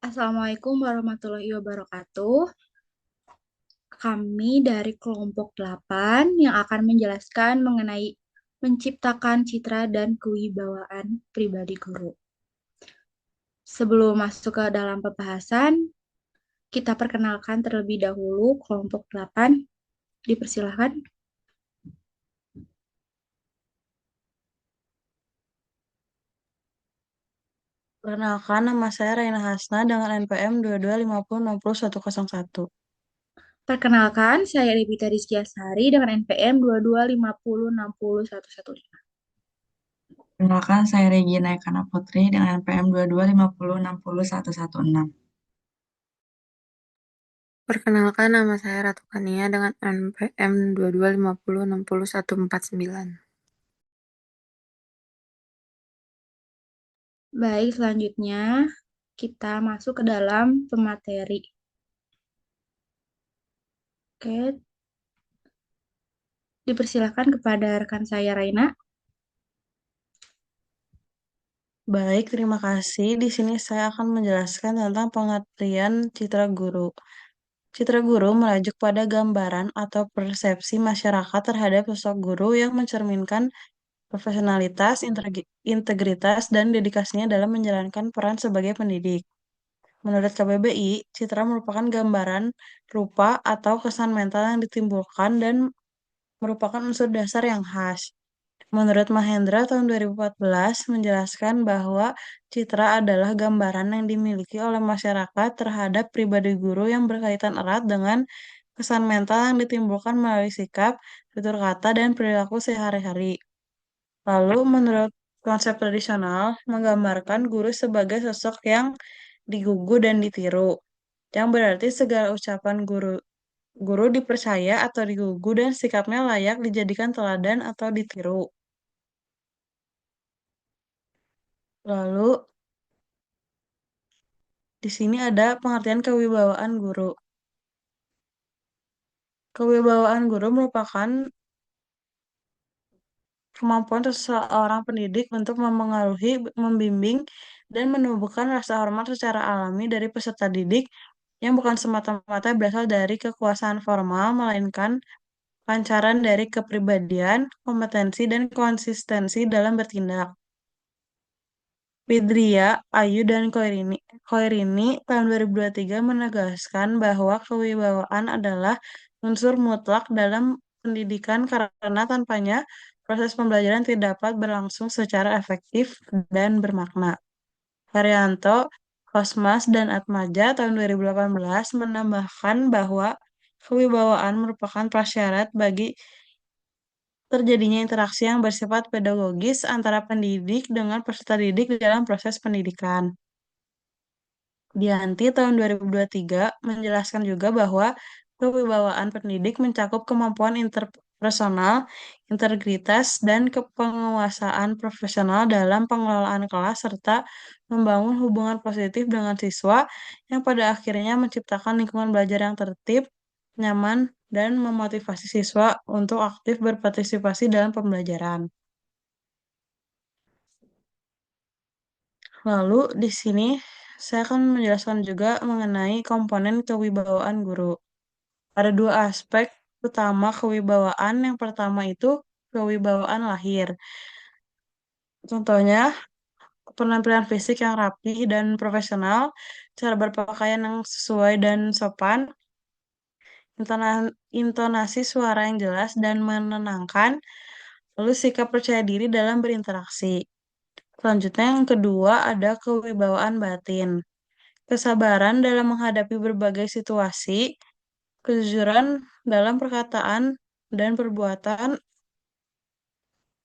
Assalamualaikum warahmatullahi wabarakatuh. Kami dari kelompok 8 yang akan menjelaskan mengenai menciptakan citra dan kewibawaan pribadi guru. Sebelum masuk ke dalam pembahasan, kita perkenalkan terlebih dahulu kelompok 8. Dipersilahkan. Perkenalkan, nama saya Raina Hasna dengan NPM 2250600101. Perkenalkan, saya Devita Rizkyasari dengan NPM 2250606115. Perkenalkan, saya Regina Ekana Putri dengan NPM 2250606116. Perkenalkan, nama saya Ratu Kania dengan NPM 2250606149. Baik, selanjutnya kita masuk ke dalam pemateri. Oke, dipersilahkan kepada rekan saya Raina. Baik, terima kasih. Di sini saya akan menjelaskan tentang pengertian citra guru. Citra guru merujuk pada gambaran atau persepsi masyarakat terhadap sosok guru yang mencerminkan profesionalitas, integritas, dan dedikasinya dalam menjalankan peran sebagai pendidik. Menurut KBBI, citra merupakan gambaran, rupa, atau kesan mental yang ditimbulkan dan merupakan unsur dasar yang khas. Menurut Mahendra tahun 2014 menjelaskan bahwa citra adalah gambaran yang dimiliki oleh masyarakat terhadap pribadi guru yang berkaitan erat dengan kesan mental yang ditimbulkan melalui sikap, tutur kata, dan perilaku sehari-hari. Lalu, menurut konsep tradisional, menggambarkan guru sebagai sosok yang digugu dan ditiru, yang berarti segala ucapan guru dipercaya atau digugu dan sikapnya layak dijadikan teladan atau ditiru. Lalu, di sini ada pengertian kewibawaan guru. Kewibawaan guru merupakan kemampuan seseorang pendidik untuk memengaruhi, membimbing, dan menumbuhkan rasa hormat secara alami dari peserta didik yang bukan semata-mata berasal dari kekuasaan formal, melainkan pancaran dari kepribadian, kompetensi, dan konsistensi dalam bertindak. Widria, Ayu, dan Koirini tahun 2023 menegaskan bahwa kewibawaan adalah unsur mutlak dalam pendidikan karena tanpanya proses pembelajaran tidak dapat berlangsung secara efektif dan bermakna. Haryanto, Kosmas, dan Atmaja tahun 2018 menambahkan bahwa kewibawaan merupakan prasyarat bagi terjadinya interaksi yang bersifat pedagogis antara pendidik dengan peserta didik dalam proses pendidikan. Dianti tahun 2023 menjelaskan juga bahwa kewibawaan pendidik mencakup kemampuan interpersonal, integritas, dan kepenguasaan profesional dalam pengelolaan kelas serta membangun hubungan positif dengan siswa yang pada akhirnya menciptakan lingkungan belajar yang tertib, nyaman, dan memotivasi siswa untuk aktif berpartisipasi dalam pembelajaran. Lalu di sini saya akan menjelaskan juga mengenai komponen kewibawaan guru. Ada dua aspek utama kewibawaan. Yang pertama itu kewibawaan lahir. Contohnya, penampilan fisik yang rapi dan profesional, cara berpakaian yang sesuai dan sopan, intonasi suara yang jelas dan menenangkan, lalu sikap percaya diri dalam berinteraksi. Selanjutnya yang kedua ada kewibawaan batin. Kesabaran dalam menghadapi berbagai situasi, kejujuran dalam perkataan dan perbuatan,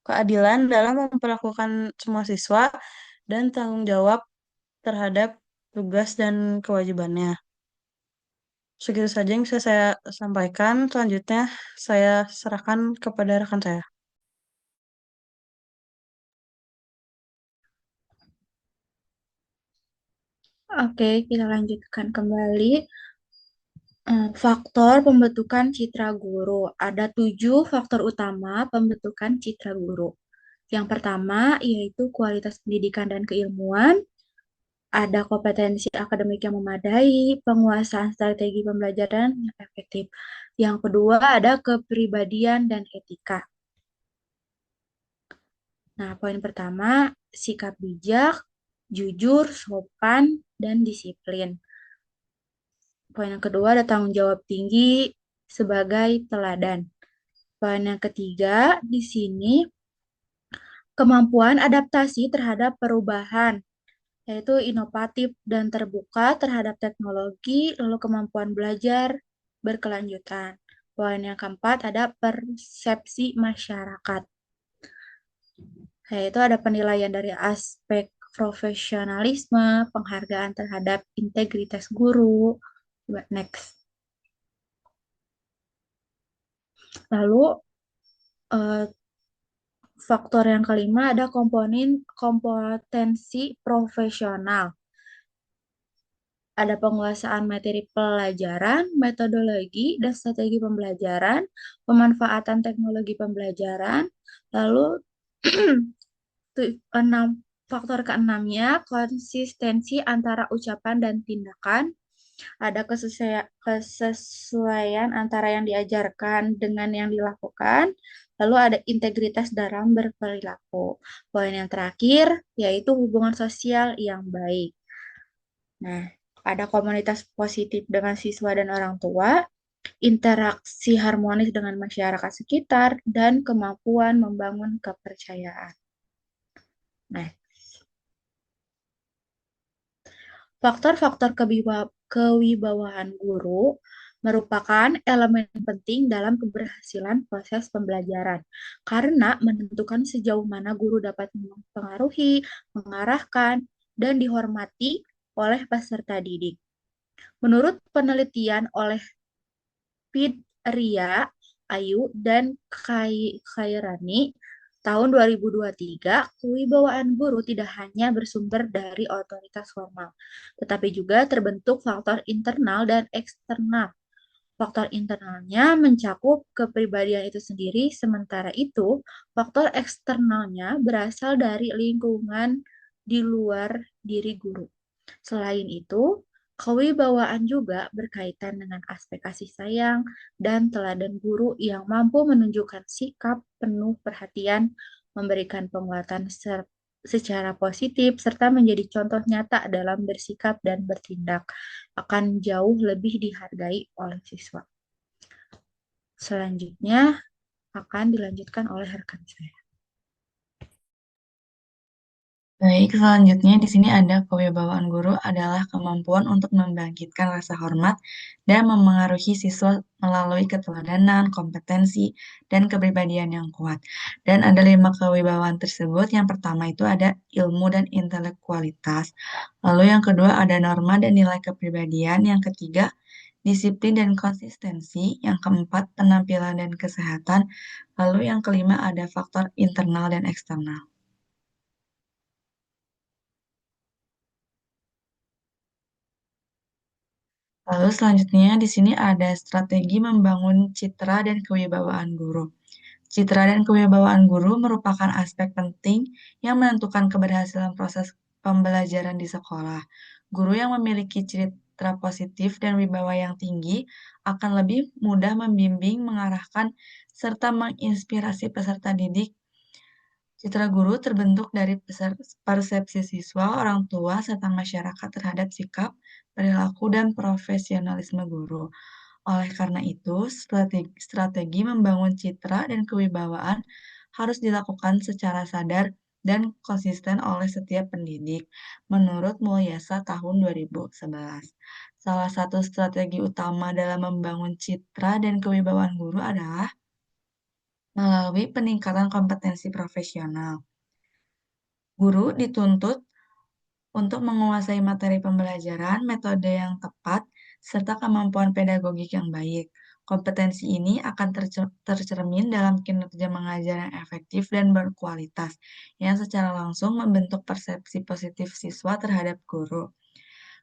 keadilan dalam memperlakukan semua siswa, dan tanggung jawab terhadap tugas dan kewajibannya. Segitu saja yang bisa saya sampaikan. Selanjutnya, saya serahkan kepada rekan saya. Oke, kita lanjutkan kembali. Faktor pembentukan citra guru. Ada 7 faktor utama pembentukan citra guru. Yang pertama yaitu kualitas pendidikan dan keilmuan. ada kompetensi akademik yang memadai, penguasaan strategi pembelajaran yang efektif. Yang kedua, ada kepribadian dan etika. Nah, poin pertama, sikap bijak, jujur, sopan, dan disiplin. Poin yang kedua, ada tanggung jawab tinggi sebagai teladan. Poin yang ketiga, di sini kemampuan adaptasi terhadap perubahan, yaitu inovatif dan terbuka terhadap teknologi, lalu kemampuan belajar berkelanjutan. Poin yang keempat ada persepsi masyarakat, yaitu ada penilaian dari aspek profesionalisme, penghargaan terhadap integritas guru. Next. Lalu eh, faktor yang kelima ada komponen kompetensi profesional. Ada penguasaan materi pelajaran, metodologi, dan strategi pembelajaran, pemanfaatan teknologi pembelajaran. Lalu enam faktor keenamnya konsistensi antara ucapan dan tindakan. Ada kesesuaian antara yang diajarkan dengan yang dilakukan. Lalu ada integritas dalam berperilaku. Poin yang terakhir yaitu hubungan sosial yang baik. Nah, ada komunitas positif dengan siswa dan orang tua, interaksi harmonis dengan masyarakat sekitar, dan kemampuan membangun kepercayaan. Nah, faktor-faktor kewibawaan guru merupakan elemen penting dalam keberhasilan proses pembelajaran karena menentukan sejauh mana guru dapat mempengaruhi, mengarahkan, dan dihormati oleh peserta didik. Menurut penelitian oleh Ria, Ayu, dan Khairani, tahun 2023, kewibawaan guru tidak hanya bersumber dari otoritas formal, tetapi juga terbentuk faktor internal dan eksternal. Faktor internalnya mencakup kepribadian itu sendiri, sementara itu faktor eksternalnya berasal dari lingkungan di luar diri guru. Selain itu, kewibawaan juga berkaitan dengan aspek kasih sayang dan teladan guru yang mampu menunjukkan sikap penuh perhatian, memberikan penguatan secara positif, serta menjadi contoh nyata dalam bersikap dan bertindak akan jauh lebih dihargai oleh siswa. Selanjutnya akan dilanjutkan oleh rekan saya. Baik, selanjutnya di sini ada kewibawaan guru adalah kemampuan untuk membangkitkan rasa hormat dan memengaruhi siswa melalui keteladanan, kompetensi, dan kepribadian yang kuat. Dan ada 5 kewibawaan tersebut. Yang pertama itu ada ilmu dan intelektualitas. Lalu yang kedua ada norma dan nilai kepribadian. Yang ketiga disiplin dan konsistensi. Yang keempat penampilan dan kesehatan. Lalu yang kelima ada faktor internal dan eksternal. Lalu selanjutnya di sini ada strategi membangun citra dan kewibawaan guru. Citra dan kewibawaan guru merupakan aspek penting yang menentukan keberhasilan proses pembelajaran di sekolah. Guru yang memiliki citra positif dan wibawa yang tinggi akan lebih mudah membimbing, mengarahkan, serta menginspirasi peserta didik. Citra guru terbentuk dari persepsi siswa, orang tua, serta masyarakat terhadap sikap, perilaku, dan profesionalisme guru. Oleh karena itu, strategi membangun citra dan kewibawaan harus dilakukan secara sadar dan konsisten oleh setiap pendidik, menurut Mulyasa tahun 2011. Salah satu strategi utama dalam membangun citra dan kewibawaan guru adalah melalui peningkatan kompetensi profesional. Guru dituntut untuk menguasai materi pembelajaran, metode yang tepat, serta kemampuan pedagogik yang baik. Kompetensi ini akan tercermin dalam kinerja mengajar yang efektif dan berkualitas, yang secara langsung membentuk persepsi positif siswa terhadap guru.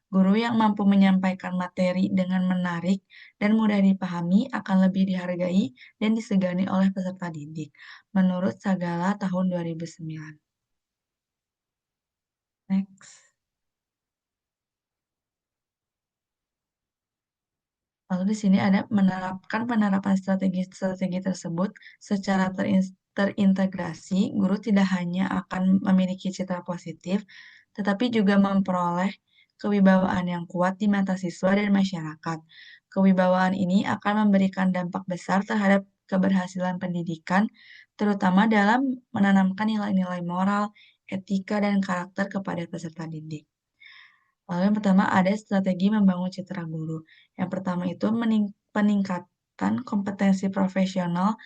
Guru yang mampu menyampaikan materi dengan menarik dan mudah dipahami akan lebih dihargai dan disegani oleh peserta didik, menurut Sagala tahun 2009. Next. Lalu di sini ada menerapkan penerapan strategi-strategi tersebut secara terintegrasi, guru tidak hanya akan memiliki citra positif, tetapi juga memperoleh kewibawaan yang kuat di mata siswa dan masyarakat. Kewibawaan ini akan memberikan dampak besar terhadap keberhasilan pendidikan, terutama dalam menanamkan nilai-nilai moral, etika, dan karakter kepada peserta didik. Lalu yang pertama ada strategi membangun citra guru. Yang pertama itu peningkatan kompetensi profesional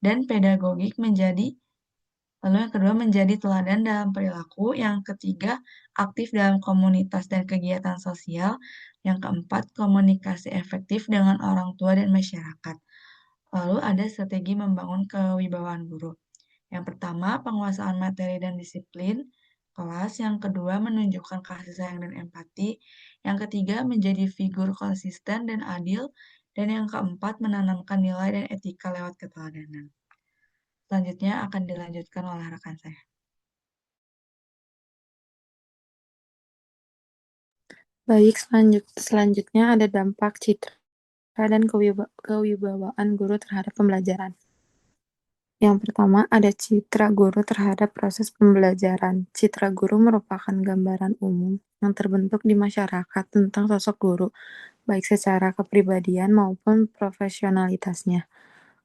dan pedagogik lalu yang kedua menjadi teladan dalam perilaku, yang ketiga aktif dalam komunitas dan kegiatan sosial, yang keempat komunikasi efektif dengan orang tua dan masyarakat. Lalu ada strategi membangun kewibawaan guru. Yang pertama, penguasaan materi dan disiplin kelas. Yang kedua, menunjukkan kasih sayang dan empati. Yang ketiga, menjadi figur konsisten dan adil. Dan yang keempat, menanamkan nilai dan etika lewat keteladanan. Selanjutnya akan dilanjutkan oleh rekan saya. Baik, selanjutnya ada dampak citra dan kewibawaan guru terhadap pembelajaran. Yang pertama, ada citra guru terhadap proses pembelajaran. Citra guru merupakan gambaran umum yang terbentuk di masyarakat tentang sosok guru, baik secara kepribadian maupun profesionalitasnya.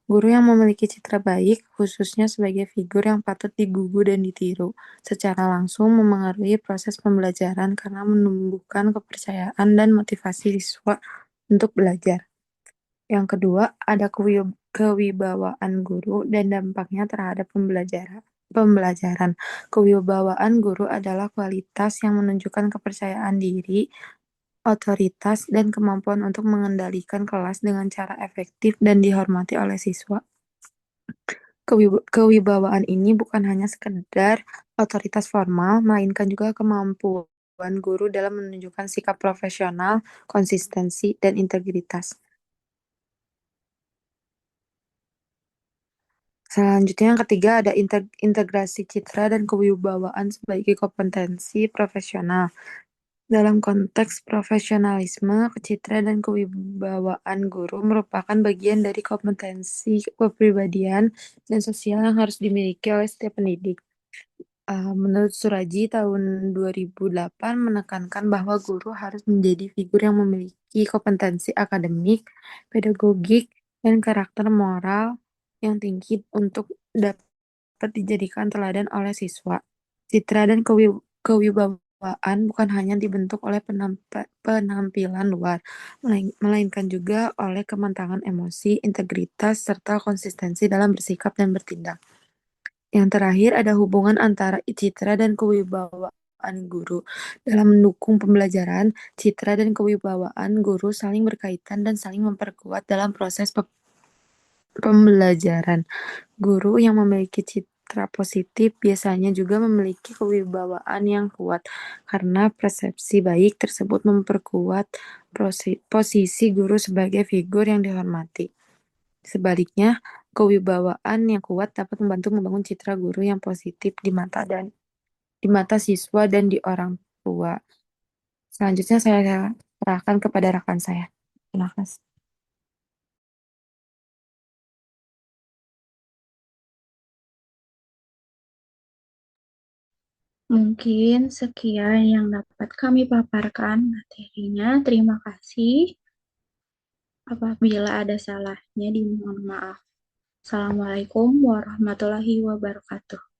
Guru yang memiliki citra baik, khususnya sebagai figur yang patut digugu dan ditiru, secara langsung memengaruhi proses pembelajaran karena menumbuhkan kepercayaan dan motivasi siswa untuk belajar. Yang kedua, ada kewibawaan guru dan dampaknya terhadap pembelajaran. Kewibawaan guru adalah kualitas yang menunjukkan kepercayaan diri, otoritas, dan kemampuan untuk mengendalikan kelas dengan cara efektif dan dihormati oleh siswa. Kewibawaan ini bukan hanya sekedar otoritas formal, melainkan juga kemampuan guru dalam menunjukkan sikap profesional, konsistensi, dan integritas. Selanjutnya yang ketiga ada integrasi citra dan kewibawaan sebagai kompetensi profesional. Dalam konteks profesionalisme, citra dan kewibawaan guru merupakan bagian dari kompetensi kepribadian dan sosial yang harus dimiliki oleh setiap pendidik. Menurut Suraji tahun 2008 menekankan bahwa guru harus menjadi figur yang memiliki kompetensi akademik, pedagogik, dan karakter moral yang tinggi untuk dapat dijadikan teladan oleh siswa. Citra dan kewibawaan bukan hanya dibentuk oleh penampilan luar, melainkan juga oleh kematangan emosi, integritas, serta konsistensi dalam bersikap dan bertindak. Yang terakhir ada hubungan antara citra dan kewibawaan guru. Dalam mendukung pembelajaran, citra dan kewibawaan guru saling berkaitan dan saling memperkuat dalam proses pembelajaran. Guru yang memiliki citra positif biasanya juga memiliki kewibawaan yang kuat, karena persepsi baik tersebut memperkuat posisi guru sebagai figur yang dihormati. Sebaliknya, kewibawaan yang kuat dapat membantu membangun citra guru yang positif di mata siswa dan di orang tua. Selanjutnya saya serahkan kepada rekan saya. Terima kasih. Mungkin sekian yang dapat kami paparkan materinya. Terima kasih. Apabila ada salahnya, dimohon maaf. Assalamualaikum warahmatullahi wabarakatuh.